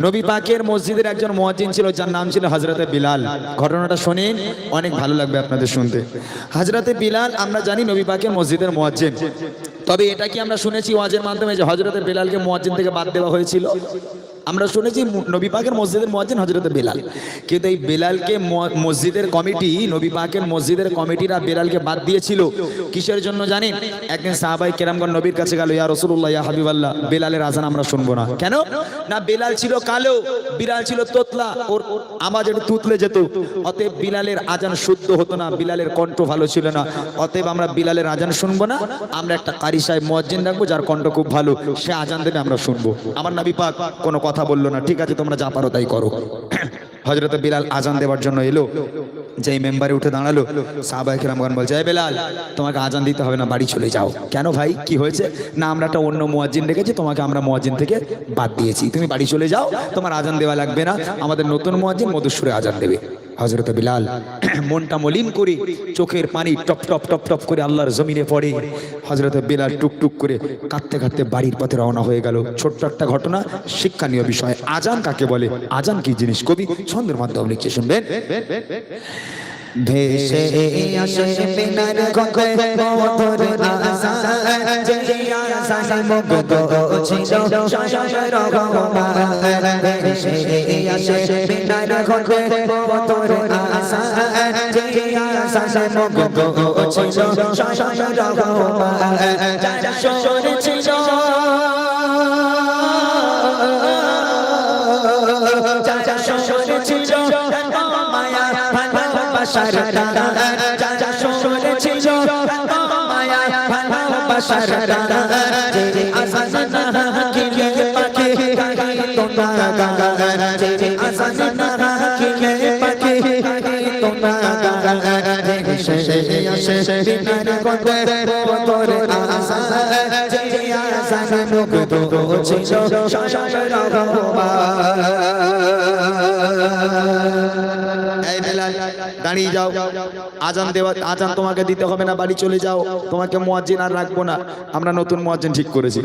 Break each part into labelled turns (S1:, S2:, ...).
S1: নবী পাকের মসজিদের একজন মুয়াজ্জিন ছিল, যার নাম ছিল হযরতে বিলাল। ঘটনাটা শুনেন, অনেক ভালো লাগবে আপনাদের শুনতে। হযরতে বিলাল আমরা জানি নবী পাকের মসজিদের মুয়াজ্জিন। তবে এটা কি আমরা শুনেছি ওয়াজের মাধ্যমে যে হযরতে বিলালকে মুয়াজ্জিন থেকে বাদ দেওয়া হয়েছিল? আমরা শুনেছি নবী পাকের মসজিদের মুয়াজ্জিন হযরতে বিলাল, কিন্তু এই বিলালকে মসজিদের কমিটি, নবী পাকের মসজিদের কমিটিরা বিলালকে বাদ দিয়েছিল কিসের জন্য জানেন? একদিন সাহাবায়ে কেরামগণ নবীর কাছে গেল, ইয়া রাসূলুল্লাহ, ইয়া হাবিবাল্লাহ, বিলালের আযান আমরা শুনবো না। কেন? না, বিলাল ছিল কালো, বিলাল ছিল তোতলা, ওর আওয়াজ একটু তুতলে যেত, অতএব বিলালের আযান শুদ্ধ হতো না, বিলালের কণ্ঠ ভালো ছিল না, অতএব আমরা বিলালের আযান শুনবো না, আমরা একটা কারি সাহেব মুয়াজ্জিন রাখবো যার কণ্ঠ খুব ভালো, সে আযান দেবে, আমরা শুনবো। আমার নবী পাক কোনো কথা বললো না, ঠিক আছে তোমরা যা পারো তাই করো। হযরত বিলাল আযান দেওয়ার জন্য এলো, যেই মেম্বারে উঠে দাঁড়ালো, সাহাবায়ে কেরামগণ বলছে, এ বিলাল, তোমাকে আযান দিতে হবে না, বাড়ি চলে যাও। কেন ভাই, কি হয়েছে? না, আমরা একটা অন্য মুয়াজ্জিন রেখেছি, তোমাকে আমরা মুয়াজ্জিন থেকে বাদ দিয়েছি, তুমি বাড়ি চলে যাও, তোমার আযান দেওয়া লাগবে না, আমাদের নতুন মুয়াজ্জিন মধুর সুরে আযান দেবে। হযরত বিলাল মনটা মলিন করে, চোখের পানি টপ টপ টপ টপ করে আল্লাহর জমিনে পড়ে। হযরত বিলাল টুকটুক করে কাঁদতে কাঁদতে বাড়ির পথে রওনা হয়ে গেল। ছোট্ট একটা ঘটনা, শিক্ষণীয় বিষয়। আযান কাকে বলে, আযান কি জিনিস, কবি ছন্দের মাধ্যমে লিখে শুনবেন। ভেসে আসে বিনার গঙ্গে মধুর আযান, যে আযানে মুগ্ধ ছিল শশার রহমান। ভেসে আসে বিনার গঙ্গে মধুর আযান, যে আযানে মুগ্ধ ছিল শশার রহমান। যার সুর ছিল ভালোবাসার টানা, যার সুর ছিল মায়া ভালোবাসার টানা, যে আযান না কিলে পাখি গাইতো না গান, যে আযান না কিলে পাখি গাইতো না গান। ভেসে আসে বিনার গঙ্গে মধুর আযান, যে আযানে মুগ্ধ ছিল শশার রহমান। দাঁড়িয়ে যাও, আযান দেওয়া, আযান তোমাকে দিতে হবে না, বাড়ি চলে যাও, তোমাকে মুয়াজ্জিন আর রাখবো না, আমরা নতুন মুয়াজ্জিন ঠিক করেছি।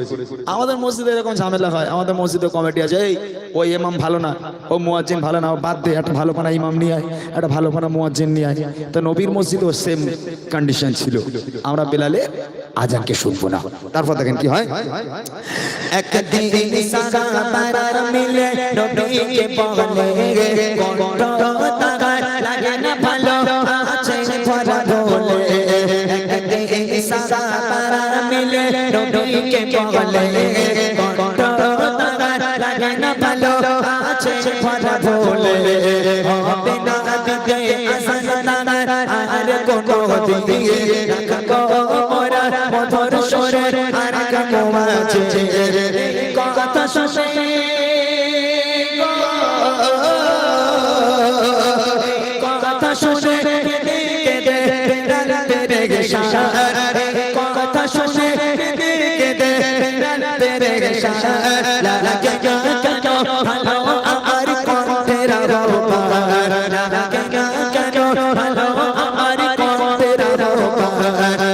S1: আমাদের মসজিদে এরকম ঝামেলা হয়, আমাদের মসজিদে কমিটি আছে, এই ওই ইমাম ভালো না, ও মুয়াজ্জিন ভালো না, বাদ দে, একটা ভালো পানা ইমাম নিয়ে আয়, একটা ভালো পানা মুয়াজ্জিন নিয়ে আয়। তো নবীর মসজিদেও সেম কন্ডিশন ছিল, আমরা বিলালে আযানকে শুনবো না। তারপর দেখেন কি হয়, একদিন সাহাবারা মিলে নবীকে বলে, কণ্ঠ তার লাগে না ভালো, আছে ভরা ভোলে। একদিন সাহাবারা মিলে নবীকে বলে, কণ্ঠ তার লাগে না ভালো, আছে ভরা ভোলে। হবে না দিতে আযান তার আর কোনো দিকে, রাখবো মোরা মধুর সুরে আর গানো আছে। কথা শুনে কথা শুনে কেঁদে তেরে গেশার, কথা শুনে কেঁদে তেরে গেশার। লাগে কেন ভালো আমার কণ্ঠের রূপার, লাগে কেন ভালো আমার কণ্ঠের রূপার।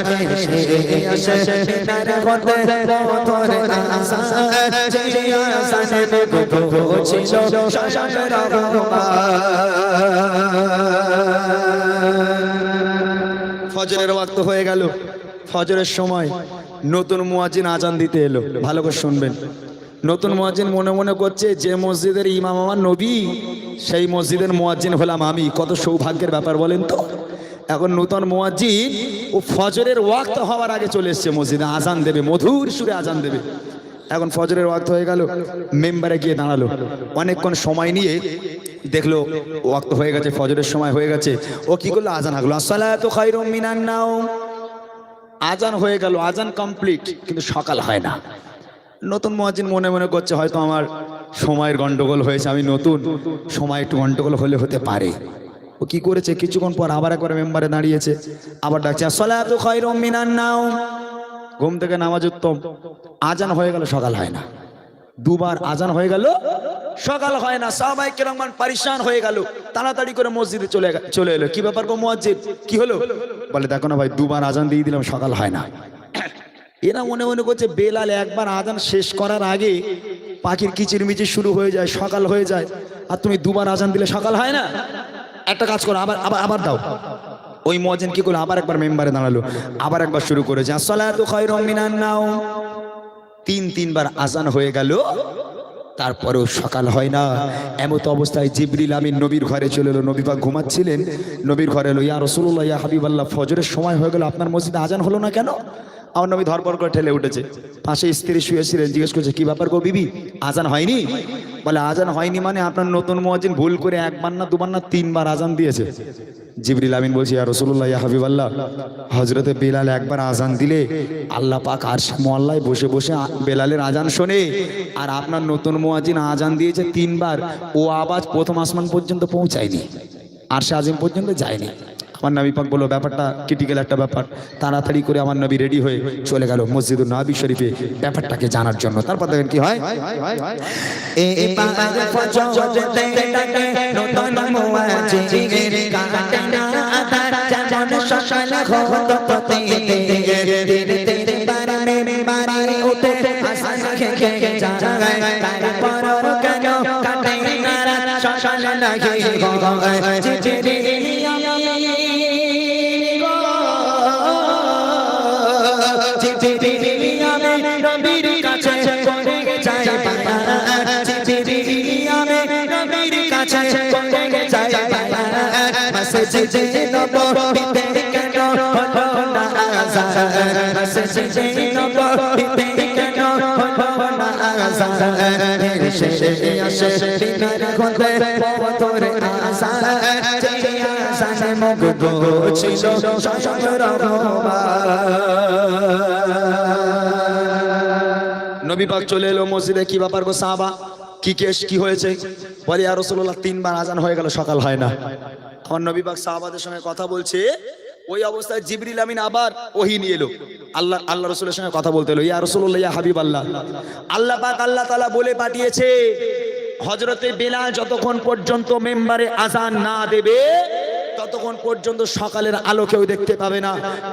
S1: ভেসে আসে বিনার গঙ্গে মধুর আযান, যে আযানে মুগ্ধ ছিল শশার রহমান। ফজরের ওয়াক্ত হয়ে গেল, ফজরের সময় নতুন মুয়াজ্জিন আযান দিতে এলো। ভালো করে শুনবেন, নতুন মুয়াজ্জিন মনে মনে করছে, যে মসজিদের ইমাম আমার নবী, সেই মসজিদের মুয়াজ্জিন হলাম আমি, কত সৌভাগ্যের ব্যাপার বলেন তো। এখন নতুন মুয়াজ্জিন ও ফজরের ওয়াক্ত হওয়ার আগে চলে এসছে মসজিদে, আযান দেবে, মধুর সুরে আযান দেবে। এখন ফজরের ওয়াক্ত হয়ে গেল, মেম্বারে গিয়ে দাঁড়ালো, অনেকক্ষণ সময় নিয়ে দেখলো ওয়াক্ত হয়ে গেছে, ফজরের সময় হয়ে গেছে। ও কি করলো, আযান হাঁকলো, আসসালাতু খায়রুম মিনান নাওম। আযান হয়ে গেল, আযান কমপ্লিট, কিন্তু সকাল হয় না। নতুন মুয়াজ্জিন মনে মনে করছে, হয়তো আমার সময়ের গন্ডগোল হয়েছে, আমি নতুন, সময় একটু গন্ডগোল হলে হতে পারে। ও কি করেছে, কিছুক্ষণ পর আবার একবার মেম্বারে দাঁড়িয়েছে, আবার ডাকছে, আসসালাতু খায়রুম মিনান নাওম। ঘুম থেকে নামাজ উত্তম, আযান হয়ে গেল, সকাল হয় না। দুবার আযান হয়ে গেল, সকাল হয় না। সাহাবায়ে কেরামগণ পরেশান হয়ে গেল, তাড়াতাড়ি করে মসজিদে চলে এলো। কি ব্যাপার গো মুয়াজ্জিন, কি হলো? বলে, দেখো না ভাই, দুবার আযান দিয়ে দিলাম, সকাল হয় না। এরা মনে মনে করছে বেলাল একবার আযান শেষ করার আগে পাখির কিচিরমিচির শুরু হয়ে যায়, সকাল হয়ে যায়, আর তুমি দুবার আজান দিলে সকাল হয় না? একটা কাজ করো, আবার আবার আবার দাও। ওই মুয়াজ্জিন কি করলো, আবার একবার মেম্বারে দাঁড়ালো, আবার একবার শুরু করেছে আসসালাতু খায়রুম মিনান নাওম। তিনবার আজান হয়ে গেল, তারপরেও সকাল হয় না। এমত অবস্থায় জিবরিল আমিন নবীর ঘরে চলে এলো। নবী পাক ঘুমাচ্ছিলেন, নবীর ঘরে এলো, ইয়া রাসূলুল্লাহ, ইয়া হাবিবাল্লাহ, ফজরের সময় হয়ে গেল, আপনার মসজিদে আজান হলো না কেন? আমার নবী ধরপড় করে ঠেলে উঠেছে। পাশে স্ত্রী শুয়েছিলেন, জিজ্ঞেস করছে কি ব্যাপার গো বিবি, আজান হয়নি? বলে আজান হয়নি মানে আপনার নতুন মুয়াজ্জিন ভুল করে একবার না দুবার না তিনবার আজান দিয়েছে। জিবরিল আমিন বলছে, ইয়া রাসূলুল্লাহ, ইয়া হাবিবাল্লাহ, হযরতে বেলাল একবার আজান দিলে আল্লাহ পাক আরশ মোয়াল্লায় বসে বসে বেলালের আজান শোনে, আর আপনার নতুন মুয়াজ্জিন আজান দিয়েছে তিনবার, ও আওয়াজ প্রথম আসমান পর্যন্ত পৌঁছায়নি, আরশে আজিম পর্যন্ত যায়নি। আমার নবী পাক বলল ব্যাপারটা ক্রিটিক্যাল একটা ব্যাপার। তাড়াতাড়ি করে আমার নবী রেডি হয়ে চলে গেল মসজিদুন নবী শরীফে ব্যাপারটাকে জানার জন্য। তারপর দেখেন কি হয়, নবী পাক চলে এলো মসজিদে। কি ব্যাপার গো সাহাবা, কি কেস, কি হয়েছে? বলে ইয়া রাসূলুল্লাহ, তিনবার আজান হয়ে গেল, সকাল হয় না। আমার নবী পাক সাহাবাদের সঙ্গে কথা বলছে, ওই অবস্থায় জিবরিল আমিন আবার ওহী নিয়ে এলো। আল্লাহ রাসূলের সঙ্গে কথা বলতে এলো, ইয়া রাসূলুল্লাহ, ইয়া হাবিবাল্লাহ, আল্লাহ পাক আল্লাহ তাআলা বলে পাঠিয়েছে হযরতে বেলাল যতক্ষণ পর্যন্ত মেম্বারে আজান না দেবে ততক্ষণ পর্যন্ত সকালের আলো কেউ দেখতে পাবে না।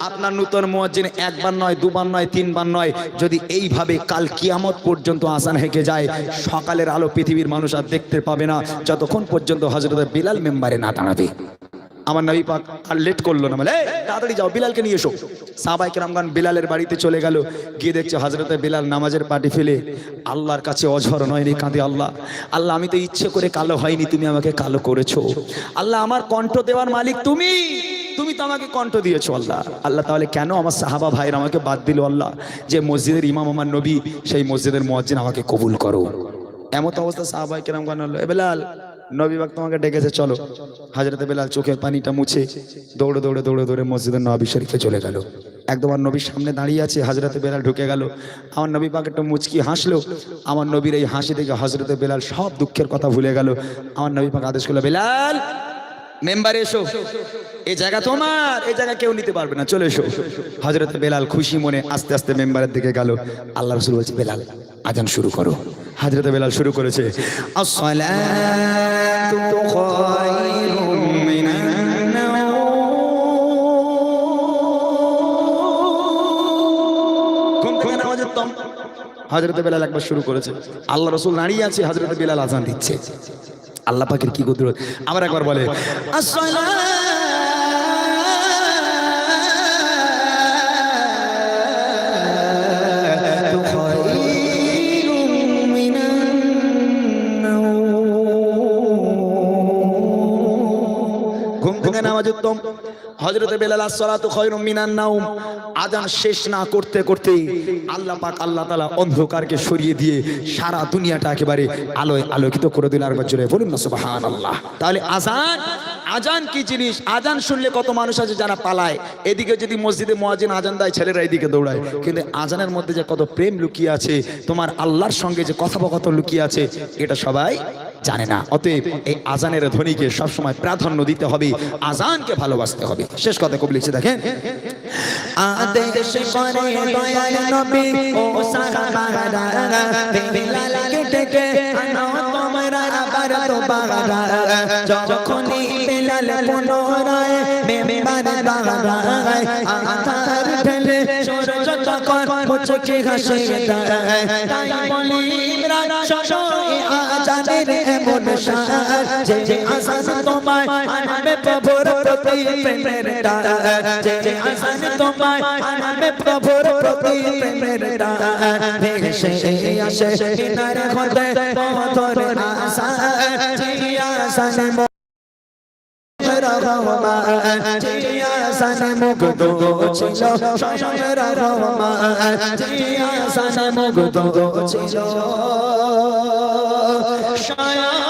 S1: আপনার নূতন মুয়াজ্জিন একবার নয়, দুবার নয়, তিনবার নয়, যদি এইভাবে কাল কিয়ামত পর্যন্ত আজান হেঁকে যায়, সকালের আলো পৃথিবীর মানুষ আর দেখতে পাবে না যতক্ষণ পর্যন্ত হযরতে বেলাল মেম্বারে না দাঁড়াবে। আমার নবী পাক আর লেট করলো না, বলে তাড়াতাড়ি যাও, বিলালকে নিয়ে এসো। সাহাবায়ে কেরামগণ বিলালের বাড়িতে চলে গেল। গিয়ে দেখছে হযরতে বেলাল নামাজের পাটি ফেলে আল্লাহর কাছে অঝর নয়নি কাঁদে, আল্লাহ আল্লাহ, আমি তো ইচ্ছে করে কালো হয়নি, তুমি আমাকে কালো করেছো। আল্লাহ, আমার কণ্ঠ দেওয়ার মালিক তুমি, তুমি তো আমাকে কণ্ঠ দিয়েছো। আল্লাহ আল্লাহ, তাহলে কেন আমার সাহাবা ভাইরা আমাকে বাদ দিল? আল্লাহ, যে মসজিদের ইমাম আমার নবী, সেই মসজিদের মুয়াজ্জিন আমাকে কবুল করো। এমত অবস্থা সাহাবায়ে কেরামগণ বলল, এ বেলাল, নবী পাক তোমাকে ডেকেছে, চলো। হযরতে বেলাল চোখের পানিটা মুছে দৌড়ে দৌড়ে দৌড়ে দৌড়ে মসজিদের নবী শরীফে চলে গেল। একদম আমার নবীর সামনে দাঁড়িয়ে আছে, হযরতে বেলাল ঢুকে গেল। আমার নবী পাক একটু মুচকি হাসলো। আমার নবীর এই হাসি দেখে হযরতে বেলাল সব দুঃখের কথা ভুলে গেল। আমার নবী পাক আদেশ করলো, বেলাল মেম্বারে এসো, এই জায়গা তোমার, এই জায়গা কেউ নিতে পারবে না, চলে এসো। হযরতে বেলাল খুশি মনে আস্তে আস্তে মেম্বারের দিকে গেল। আল্লাহ রাসূল বলছে, বেলাল আজান শুরু করো। হযরতে বেলাল শুরু করেছে, আসসালাতু খায়রুম মিনান নাওম। ঘুম থেকে নামাজের দম। হযরতে বেলাল একবার শুরু করেছে, আল্লাহ রাসূল দাঁড়িয়ে আছে, হযরতে বেলাল আজান দিচ্ছে। আল্লাহ পাকের কি কুদরত। আবার একবার বলে, ঘুম থেকে নামাজ উত্তম। হযরতে বেলাল আসসালাতু খায়রুম মিনান নাওম আজান শেষ না করতে করতে আল্লাহ পাক আল্লাহ তাআলা অন্ধকারকে সরিয়ে দিয়ে সারা দুনিয়াটা একেবারে আলোয় আলোকিত করে দিলেন। আরেকবার জোরে বলুন না সুবহানাল্লাহ। তাহলে আজান কি জিনিস? আজান শুনলে কত মানুষ আছে যারা পালায়। এদিকে যদি মসজিদে মুয়াজ্জিন আজান দেয়, ছেলেরা এদিকে দৌড়ায়। কিন্তু আজানের মধ্যে যে কত প্রেম লুকিয়ে আছে, তোমার আল্লাহর সঙ্গে যে কথোপকথন লুকিয়ে আছে, এটা সবাই জানে না। অতএব এই আজানের ধ্বনিকে সবসময় প্রাধান্য দিতে হবে, আজানকে ভালোবাসতে হবে। শেষ কথা কবি লিখছে, দেখেন, আদেশ করে দয়াল নবী ও সাহাবারা, বেলালকে ডেকে আনো তোমরা আবার তোবারা। যখনই বেলাল পুনরায় মেম্বারে দাঁড়ায়, আধার ঢেলে সূর্য তখন মুচকি হাসে দেয়। তাই বলি হিজরা সময় আজানের এমন শান যে আসান তোমায় আনবে প্রভুর প্রতি প্রেমের ডাক যে আসান তোমায় আনবে প্রভুর প্রতি প্রেমের ডাক ভেসে আসে কিনারে হতে পথর আশা যে আসান রহমান জিয়া সানে মুগ্ধ ছিল স্বয়ং রহমান জিয়া সানে মুগ্ধ ছিল স্বয়ং